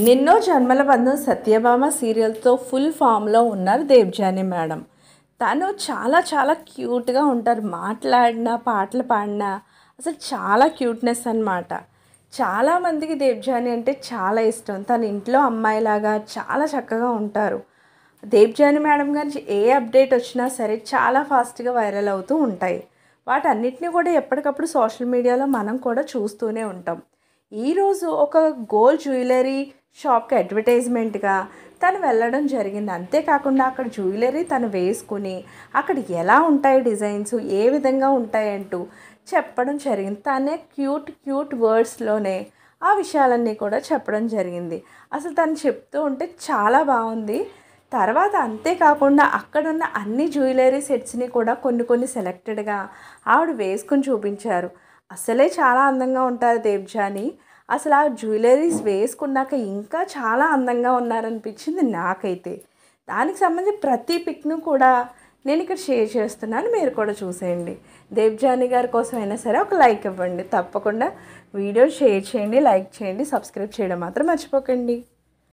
నిన్నో జన్మల బంధం సత్యభామ సీరియల్తో ఫుల్ ఫామ్లో ఉన్నారు దేవ్జాని మేడం. తను చాలా చాలా క్యూట్గా ఉంటారు. మాట్లాడినా పాటలు పాడినా అసలు చాలా క్యూట్నెస్ అన్నమాట. చాలామందికి దేవ్జాని అంటే చాలా ఇష్టం. తన ఇంట్లో అమ్మాయిలాగా చాలా చక్కగా ఉంటారు. దేవ్జాని మేడం గారి ఏ అప్డేట్ వచ్చినా సరే చాలా ఫాస్ట్గా వైరల్ అవుతూ ఉంటాయి. వాటన్నిటిని కూడా ఎప్పటికప్పుడు సోషల్ మీడియాలో మనం కూడా చూస్తూనే ఉంటాం. ఈరోజు ఒక గోల్డ్ జ్యువెలరీ షాప్కి అడ్వర్టైజ్మెంట్గా తను వెళ్ళడం జరిగింది. అంతేకాకుండా అక్కడ జ్యువెలరీ తను వేసుకుని అక్కడ ఎలా ఉంటాయి డిజైన్స్, ఏ విధంగా ఉంటాయంటూ చెప్పడం జరిగింది. తనే క్యూట్ క్యూట్ వర్డ్స్లోనే ఆ విషయాలన్నీ కూడా చెప్పడం జరిగింది. అసలు తను చెప్తూ ఉంటే చాలా బాగుంది. తర్వాత అంతేకాకుండా అక్కడున్న అన్ని జ్యువెలరీ సెట్స్ని కూడా కొన్ని సెలెక్టెడ్గా ఆవిడ వేసుకుని చూపించారు. అసలే చాలా అందంగా ఉంటారు దేవ్జాని. అసలు ఆ జ్యువెలరీస్ వేసుకున్నాక ఇంకా చాలా అందంగా ఉన్నారనిపించింది నాకైతే. దానికి సంబంధించి ప్రతి పిక్ను కూడా నేను ఇక్కడ షేర్ చేస్తున్నాను, మీరు కూడా చూసేయండి. దేవ్జాని గారి కోసం అయినా సరే ఒక లైక్ ఇవ్వండి. తప్పకుండా వీడియో షేర్ చేయండి, లైక్ చేయండి, సబ్స్క్రైబ్ చేయడం మాత్రం మర్చిపోకండి.